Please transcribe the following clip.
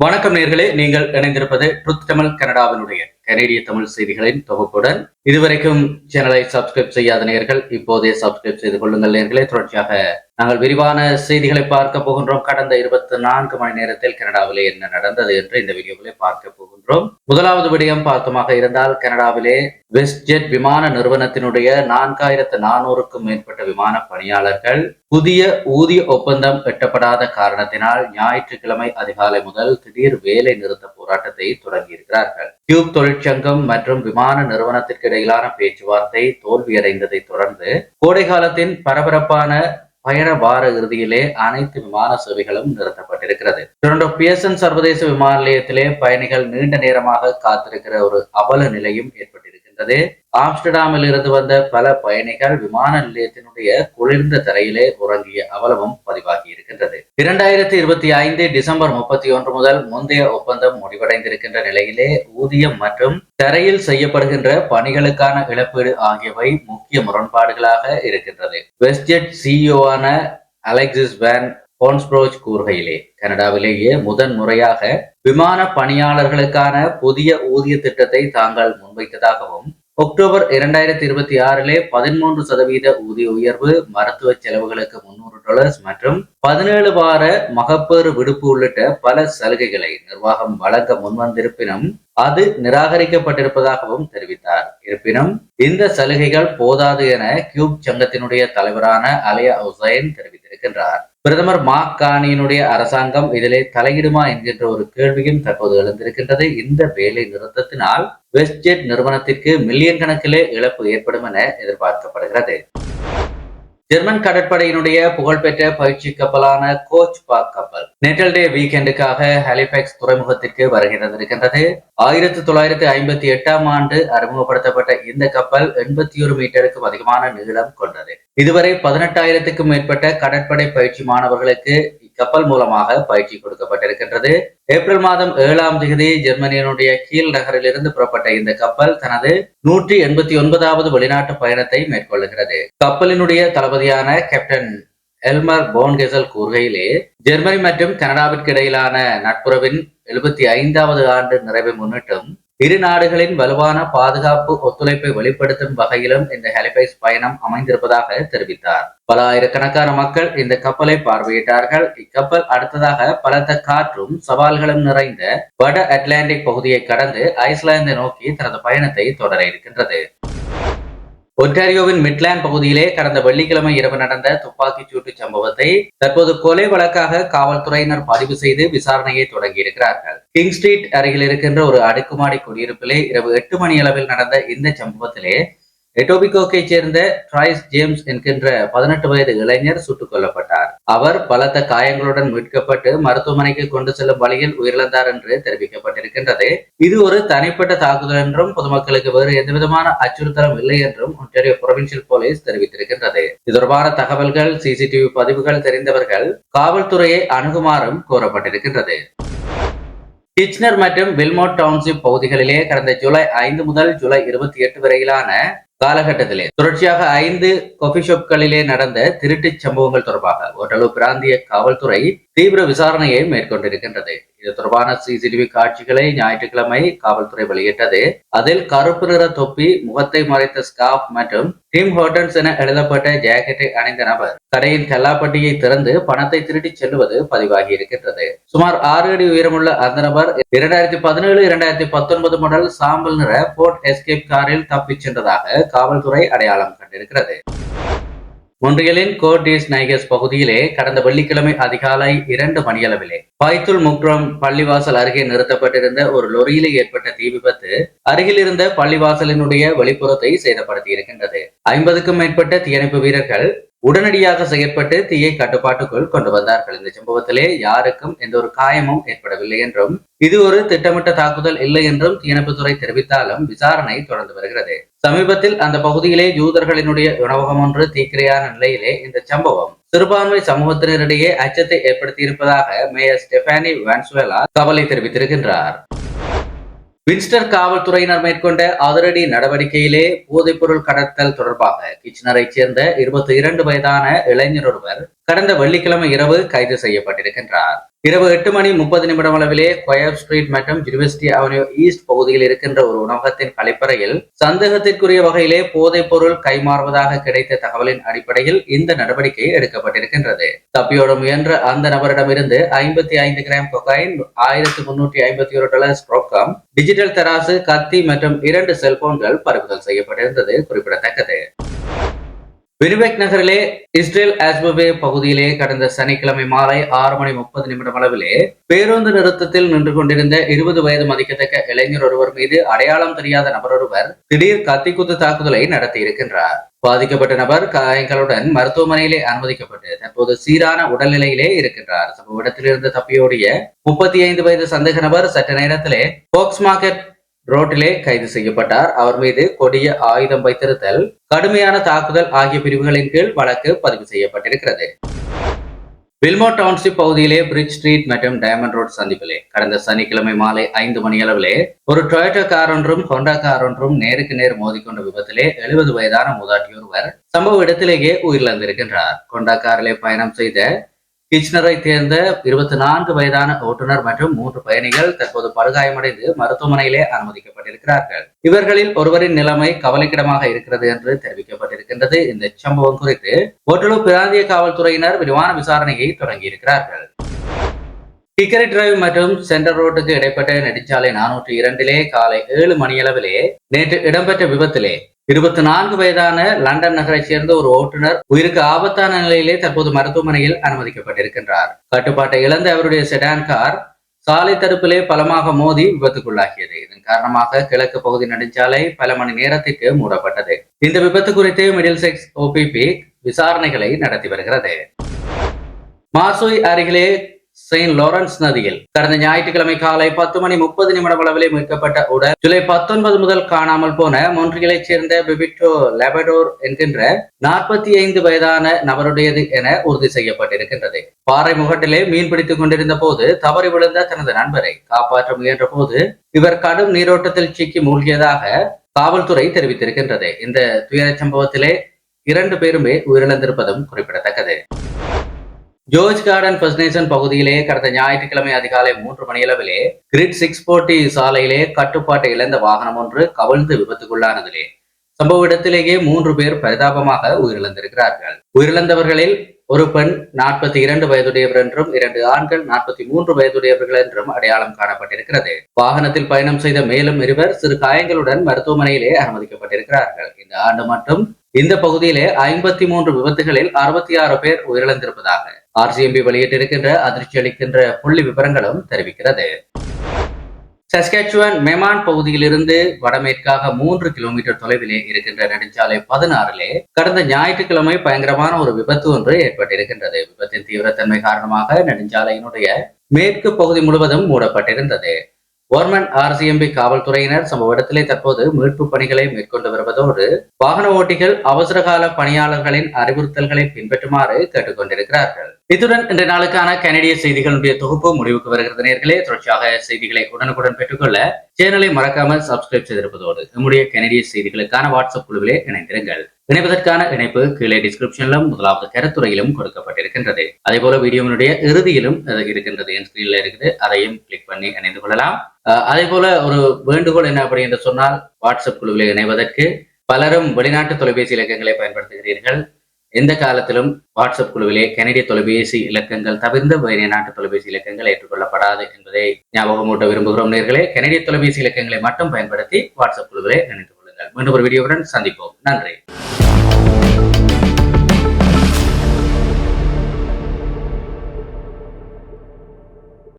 வணக்கம் நேர்களே, நீங்கள் இணைந்திருப்பது ட்ருத் தமிழ் கனடாவினுடைய கனேடிய தமிழ் செய்திகளின் தொகுப்புடன். இதுவரைக்கும் சேனலை சப்ஸ்கிரைப் செய்யாத நேர்கள் இப்போதே சப்ஸ்கிரைப் செய்து கொள்ளுங்கள் நேர்களே. தொடர்ச்சியாக நாங்கள் விரிவான செய்திகளை பார்க்க போகின்றோம். கடந்த 24 மணி நேரத்தில் கனடாவிலே என்ன நடந்தது என்று இந்த வீடியோவிலே பார்க்க போகின்றோம். முதலாவது விடயம் பார்த்தமாக இருந்தால், கனடாவிலே வெஸ்ட்ஜெட் விமான நிறுவனத்தினுடைய 4400க்கும் மேற்பட்ட விமான பணியாளர்கள் புதிய ஊதிய ஒப்பந்தம் எட்டப்படாத காரணத்தினால் ஞாயிற்றுக்கிழமை அதிகாலை முதல் திடீர் வேலை நிறுத்த போராட்டத்தை தொடங்கியிருக்கிறார்கள். டியூப் தொழிற்சங்கம் மற்றும் விமான நிறுவனத்திற்கு இடையிலான பேச்சுவார்த்தை தோல்வியடைந்ததை தொடர்ந்து கோடை காலத்தின் பரபரப்பான பயண வார இறுதியிலே அனைத்து விமான சேவைகளும் நிறுத்தப்பட்டிருக்கிறது. டொரண்டோ பியர்சன் சர்வதேச விமான நிலையத்திலே பயணிகள் நீண்ட நேரமாக காத்திருக்கிற ஒரு அவல நிலையும் ஏற்பட்டிருக்கின்றது. ஆம்ஸ்டர்டாமில் இருந்து வந்த பல பயணிகள் விமான நிலையத்தினுடைய குளிர்ந்த தரையிலே உறங்கிய அவலமும் பதிவாகி இருக்கின்றது. 2025 டிசம்பர் 31 முதல் முந்தைய ஒப்பந்தம் முடிவடைந்திருக்கின்ற நிலையிலே ஊதியம் மற்றும் தரையில் செய்யப்படுகின்ற பணிகளுக்கான இழப்பீடு ஆகியவை முக்கிய முரண்பாடுகளாக இருக்கின்றது. வெஸ்ட்ஜெட் சிஇஓவான அலெக்சிஸ் வேன் ஹோன்ஸ்ப்ரோச் கூறுகையிலே, கனடாவிலேயே முதன் முறையாக விமான பணியாளர்களுக்கான புதிய ஊதிய திட்டத்தை தாங்கள் முன்வைத்ததாகவும், அக்டோபர் 2026 13% ஊதிய உயர்வு, மருத்துவ செலவுகளுக்கு $300 மற்றும் 17 வார மகப்பேறு விடுப்பு உள்ளிட்ட பல சலுகைகளை நிர்வாகம் வழங்க முன்வந்திருப்பினும் அது நிராகரிக்கப்பட்டிருப்பதாகவும் தெரிவித்தார். இருப்பினும் இந்த சலுகைகள் போதாது என கியூப் சங்கத்தினுடைய தலைவரான அலியா ஹுசைன் தெரிவித்திருக்கின்றார். பிரதமர் மார்க் கார்னியினுடைய அரசாங்கம் இதிலே தலையிடுமா என்கின்ற ஒரு கேள்வியும் தற்போது எழுந்திருக்கின்றது. இந்த வேலை நிறுத்தத்தினால் வெஸ்ட்ஜெட் நிறுவனத்திற்கு மில்லியன் கணக்கிலே இழப்பு ஏற்படும் என எதிர்பார்க்கப்படுகிறது. ஜெர்மன் கடற்படையினுடைய புகழ்பெற்ற பயிற்சி கப்பலான கோச் பாக் கப்பல் நேட்டல் டே வீக்கெண்டுக்காக ஹாலிஃபேக்ஸ் துறைமுகத்திற்கு வருகை தந்திருக்கின்றது. 1958 ஆண்டு அறிமுகப்படுத்தப்பட்ட இந்த கப்பல் 81 மீட்டருக்கும் அதிகமான நீளம் கொண்டது. இதுவரை 18,000க்கும் மேற்பட்ட கடற்படை பயிற்சி மாணவர்களுக்கு இக்கப்பல் மூலமாக பயிற்சி கொடுக்கப்பட்டிருக்கின்றது. ஏப்ரல் மாதம் 7ஆம் தேதி ஜெர்மனியினுடைய கீழ் நகரிலிருந்து புறப்பட்ட இந்த கப்பல் தனது 189வது வெளிநாட்டு பயணத்தை மேற்கொள்ளுகிறது. கப்பலினுடைய தளபதியான கேப்டன் எல்மர் போன்கெசல் கூறுகையிலே, ஜெர்மனி மற்றும் கனடாவிற்கு இடையிலான நட்புறவின் 75வது ஆண்டு நிறைவை முன்னிட்டும் இரு நாடுகளின் வலுவான பாதுகாப்பு ஒத்துழைப்பை வெளிப்படுத்தும் வகையிலும் இந்த ஹாலிஃபேக்ஸ் பயணம் அமைந்திருப்பதாக தெரிவித்தார். பல ஆயிரக்கணக்கான மக்கள் இந்த கப்பலை பார்வையிட்டார்கள். இக்கப்பல் அடுத்ததாக பலத்த காற்றும் சவால்களும் நிறைந்த வட அட்லாண்டிக் பகுதியை கடந்து ஐஸ்லாந்தை நோக்கி தனது பயணத்தை தொடர இருக்கின்றது. ஒன்டாரியோவின் மிட்லாண்ட் பகுதியிலே கடந்த வெள்ளிக்கிழமை இரவு நடந்த துப்பாக்கிச் சூட்டு சம்பவத்தை தற்போது கொலை வழக்காக காவல்துறையினர் பதிவு செய்து விசாரணையை தொடங்கியிருக்கிறார்கள். கிங் ஸ்ட்ரீட் அருகில் இருக்கின்ற ஒரு அடுக்குமாடி குடியிருப்பிலே இரவு 8 மணி அளவில் நடந்த இந்த சம்பவத்திலே எட்டோபிகோக்கை சேர்ந்த ட்ரைஸ் ஜேம்ஸ் என்கின்ற 18 வயது இளைஞர் சுட்டுக் கொல்லப்பட்டார். அவர் பலத்த காயங்களுடன் மீட்கப்பட்டு மருத்துவமனைக்கு கொண்டு செல்லும் வழியில் உயிரிழந்தார் என்று தெரிவிக்கப்பட்டிருக்கின்றது. இது ஒரு தனிப்பட்ட தாக்குதல் என்றும் பொதுமக்களுக்கு வேறு எந்தவிதமான அச்சுறுத்தலும் இல்லை என்றும் ஒன்டாரியோ புரொவின்சியல் போலீஸ் தெரிவித்திருக்கின்றது. இது தொடர்பான தகவல்கள், சிசிடிவி பதிவுகள் தெரிந்தவர்கள் காவல்துறையை அணுகுமாறும் கோரப்பட்டிருக்கின்றது. கிச்னர் மற்றும் வில்மோட் டவுன்ஷிப் பகுதிகளிலே கடந்த ஜூலை 5 முதல் ஜூலை 28 வரையிலான காலகட்டத்திலே தொடர்ச்சியாக 5 காபி ஷாப்களிலே நடந்த திருட்டு சம்பவங்கள் தொடர்பாக ஓட்டலு பிராந்திய காவல்துறை தீவிர விசாரணையை மேற்கொண்டிருக்கின்றது. இது தொடர்பான சிசிடிவி காட்சிகளை ஞாயிற்றுக்கிழமை காவல்துறை வெளியிட்டது. அதில் கருப்பு நிற தொப்பி, முகத்தை மறைத்த ஸ்கார்ஃப் மற்றும் டிம் ஹோட்டன்ஸ் என எழுதப்பட்ட ஜாக்கெட்டை அணிந்த நபர் கடையின் கல்லாப்பட்டியை திறந்து பணத்தை திருட்டி செல்வது பதிவாகி இருக்கின்றது. சுமார் 6 அடி உயரமுள்ள அந்த நபர் 2017-2019 மாடல் சாம்பல் நிற போர்ட் எஸ்கேப் காரில் தப்பிச் சென்றதாக காவல்துறை அடையாளம் கண்டிருக்கிறது. மொன்றியலின் கோர்டிஸ் நைகஸ் பகுதியிலே கடந்த வெள்ளிக்கிழமை அதிகாலை 2 மணியளவிலே பைத்துல் முக்ரம் பள்ளிவாசல் அருகே நிறுத்தப்பட்டிருந்த ஒரு லொரியிலே ஏற்பட்ட தீ விபத்து அருகில் இருந்த பள்ளிவாசலினுடைய வெளிப்புறத்தை சேதப்படுத்தி இருக்கின்றது. 50க்கும் மேற்பட்ட தீயணைப்பு வீரர்கள் உடனடியாக செயற்பட்டு தீயை கட்டுப்பாட்டுக்குள் கொண்டு வந்தார்கள். இந்த சம்பவத்திலே யாருக்கும் எந்த ஒரு காயமும் ஏற்படவில்லை என்றும் இது ஒரு திட்டமிட்ட தாக்குதல் இல்லை என்றும் தீயணைப்புத்துறை தெரிவித்தாலும் விசாரணை தொடர்ந்து வருகிறது. சமீபத்தில் அந்த பகுதியிலே யூதர்களினுடைய உணவகம் ஒன்று தீக்கிரையான நிலையிலே இந்த சம்பவம் சிறுபான்மை சமூகத்தினரிடையே அச்சத்தை ஏற்படுத்தியிருப்பதாக மேயர் ஸ்டெஃபானி வான்சுவேலா கவலை தெரிவித்திருக்கின்றார். வின்ஸ்டர் காவல்துறையினர் மேற்கொண்ட அதிரடி நடவடிக்கையிலே போதைப்பொருள் கடத்தல் தொடர்பாக கிச்சனரை சேர்ந்த 22 வயதான இளைஞர் ஒருவர் கடந்த வெள்ளிக்கிழமை இரவு கைது செய்யப்பட்டிருக்கின்றார். இரவு 8:30 அளவிலே கொயர் ஸ்ட்ரீட் மற்றும் யூனிவர்சிட்டி அவென்யூ ஈஸ்ட் பகுதியில் இருக்கின்ற ஒரு உணவகத்தின் கழிப்பறையில் சந்தேகத்திற்குரிய வகையிலே போதைப் பொருள் கைமாறுவதாக கிடைத்த தகவலின் அடிப்படையில் இந்த நடவடிக்கை எடுக்கப்பட்டிருக்கின்றது. தப்பியோட முயன்ற அந்த நபரிடமிருந்து 55 கிராம் கொகைன், $1351 ரொக்கம், டிஜிட்டல் தராசு, கத்தி மற்றும் 2 செல்போன்கள் பறிமுதல் செய்யப்பட்டிருந்தது குறிப்பிடத்தக்கது. வினிபெக் நகரிலே இஸ்ரேல் ஆஸ்பவே பகுதியிலே கடந்த சனிக்கிழமை மாலை 6:30 அளவிலே பேருந்து நிறுத்தத்தில் நின்று கொண்டிருந்த 20 வயது மதிக்கத்தக்க இளைஞர் ஒருவர் மீது அடையாளம் தெரியாத நபர் ஒருவர் திடீர் கத்திக்குத்து தாக்குதலை நடத்தி இருக்கின்றார். பாதிக்கப்பட்ட நபர் காயங்களுடன் மருத்துவமனையிலே அனுமதிக்கப்பட்டு தற்போது சீரான உடல்நிலையிலே இருக்கின்றார். சம்பவ இடத்திலிருந்து தப்பியோடிய 35 வயது சந்தேக நபர் சற்று நேரத்திலே போக்ஸ் மார்க்கெட் ரோட்டிலே கைது செய்யப்பட்டார். அவர் மீது கொடிய ஆயுதம் வைத்திருத்தல், கடுமையான தாக்குதல் ஆகிய பிரிவுகளின் கீழ் வழக்கு பதிவு செய்யப்பட்டிருக்கிறது. வில்மோர் டவுன்ஷிப் பகுதியிலே பிரிட்ஜ் ஸ்ட்ரீட் மற்றும் டைமண்ட் ரோட் சந்திப்பிலே கடந்த சனிக்கிழமை மாலை 5 மணி அளவிலே ஒரு டொயோட்டா கார் ஒன்றும் ஹோண்டா கார் ஒன்றும் நேருக்கு நேர் மோதிக்கொண்ட விபத்திலே 70 வயதான மூதாட்டி ஒருவர் சம்பவ இடத்திலேயே உயிரிழந்திருக்கின்றார். ஹோண்டா காரிலே பயணம் செய்த கிச்னரை சேர்ந்த 24 வயதான ஓட்டுநர் மற்றும் 3 பயணிகள் தற்போது படுகாயமடைந்து மருத்துவமனையிலே அனுமதிக்கப்பட்டிருக்கிறார்கள். இவர்களில் ஒருவரின் நிலைமை கவலைக்கிடமாக இருக்கிறது என்று தெரிவிக்கப்பட்டிருக்கின்றது. இந்த சம்பவம் குறித்து ஒட்டலூர் பிராந்திய காவல்துறையினர் விரிவான விசாரணையை தொடங்கியிருக்கிறார்கள். கிக்கரி டிரைவ் மற்றும் சென்டர் ரோட்டுக்கு இடைப்பட்ட நெடுஞ்சாலை 402 காலை 7 மணியளவிலே நேற்று இடம்பெற்ற விபத்திலே 24 வயதான லண்டன் நகரைச் சேர்ந்த ஒரு ஓட்டுநர் உயிருக்கு ஆபத்தான நிலையிலே தற்போது மருத்துவமனையில் அனுமதிக்கப்பட்டிருக்கின்றார். கட்டுப்பாட்டை இழந்த அவருடைய செடான் கார் சாலை தடுப்பிலே பலமாக மோதி விபத்துக்குள்ளாகியது. இதன் காரணமாக கிழக்கு பகுதி நெடுஞ்சாலை பல மணி நேரத்திற்கு மூடப்பட்டது. இந்த விபத்து குறித்து மிடில்செக்ஸ் OPP விசாரணைகளை நடத்தி வருகிறது. மார்சூய் அருகிலே செயின்ட் லாரன்ஸ் நதியில் கடந்த ஞாயிற்றுக்கிழமை காலை 10:30 அளவிலே மீட்கப்பட்ட உடல் ஜூலை 19 முதல் காணாமல் போன மொன்ட்ரியலைச் சேர்ந்த பெபிட்டோ லேபடோர் என்கின்ற 45 வயதான நபருடையது என உறுதி செய்யப்பட்டிருக்கின்றது. பாறை முகட்டிலே மீன்பிடித்துக் கொண்டிருந்த போது தவறி விழுந்த தனது நண்பரை காப்பாற்ற முயன்ற போது இவர் கடும் நீரோட்டத்தில் சிக்கி மூழ்கியதாக காவல்துறை தெரிவித்திருக்கின்றது. இந்த துயர சம்பவத்திலே 2 பேருமே உயிரிழந்திருப்பதும் குறிப்பிடத்தக்கது. ஜோர்ஜ் கார்டன் ஃபர்ஸ்ட் நேஷன் பகுதியிலே கடந்த ஞாயிற்றுக்கிழமை அதிகாலை 3 மணியளவிலே கிரிட் 640 சாலையிலே கட்டுப்பாட்டை இழந்த வாகனம் ஒன்று கவிழ்ந்து விபத்துக்குள்ளானதிலே சம்பவ இடத்திலேயே 3 பேர் பரிதாபமாக உயிரிழந்திருக்கிறார்கள். உயிரிழந்தவர்களில் ஒரு பெண் 42 வயதுடையவர் என்றும் 2 ஆண்கள் 43 வயதுடையவர்கள் என்றும் அடையாளம் காணப்பட்டிருக்கிறது. வாகனத்தில் பயணம் செய்த மேலும் 2 சிறு காயங்களுடன் மருத்துவமனையிலே அனுமதிக்கப்பட்டிருக்கிறார்கள். இந்த ஆண்டு மட்டும் இந்த பகுதியிலே 53 விபத்துகளில் 66 பேர் உயிரிழந்திருப்பதாக RCMP வெளியிட்டிருக்கின்ற அதிர்ச்சி அளிக்கின்ற புள்ளி விவரங்களும் தெரிவிக்கிறது. சஸ்கேச்சுவன் மெமான் பகுதியிலிருந்து வடமேற்காக 3 கிலோமீட்டர் தொலைவிலே இருக்கின்ற நெடுஞ்சாலை 16 கடந்த ஞாயிற்றுக்கிழமை பயங்கரமான ஒரு விபத்து ஒன்று ஏற்பட்டிருக்கின்றது. விபத்தின் தீவிரத்தன்மை காரணமாக நெடுஞ்சாலையினுடைய மேற்கு பகுதி முழுவதும் மூடப்பட்டிருந்தது. ஓர்மன் RCMP காவல்துறையினர் சம்பவ இடத்திலே தற்போது மீட்பு பணிகளை மேற்கொண்டு வருவதோடு வாகன ஓட்டிகள் அவசரகால பணியாளர்களின் அறிவுறுத்தல்களை பின்பற்றுமாறு கேட்டுக் கொண்டிருக்கிறார்கள். இத்துடன் இன்றைய நாளுக்கான கனடிய செய்திகளுடைய தொகுப்பு முடிவுக்கு வருகிறது. நேயர்களே, தொடர்ச்சியாக செய்திகளை உடனுக்குடன் பெற்றுக்கொள்ள சேனலை மறக்காமல் சப்ஸ்கிரைப் செய்திருப்பதோடு நம்முடைய கனடிய செய்திகளுக்கான வாட்ஸ்அப் குழுவிலே இணைந்திருங்கள். இணைப்பதற்கான இணைப்பு கீழே டிஸ்கிரிப்ஷனிலும் முதலாவது கருத்துறையிலும் கொடுக்கப்பட்டிருக்கின்றது. அதே போல வீடியோவினுடைய இறுதியிலும் இருக்கின்றது, என் ஸ்கிரீன்ல இருக்குது, அதையும் கிளிக் பண்ணி இணைந்து கொள்ளலாம். அதே போல ஒரு வேண்டுகோள் என்ன அப்படி என்று சொன்னால், வாட்ஸ்அப் குழுவிலே இணைவதற்கு பலரும் வெளிநாட்டு தொலைபேசி இலக்கங்களை பயன்படுத்துகிறீர்கள். எந்த காலத்திலும் வாட்ஸ்அப் குழுவிலே கனடிய தொலைபேசி இலக்கங்கள் தவிர்ந்த வேறு நாட்டு தொலைபேசி இலக்கங்கள் ஏற்றுக்கொள்ளப்படாது என்பதை ஞாபகமூட்ட விரும்புகிறோம். நேர்களே, கனடிய தொலைபேசி இலக்கங்களை மட்டும் பயன்படுத்தி வாட்ஸ்அப் குழுவிலே இணைந்து கொள்ளுங்கள். மீண்டும் ஒரு வீடியோவுடன் சந்திப்போம். நன்றி.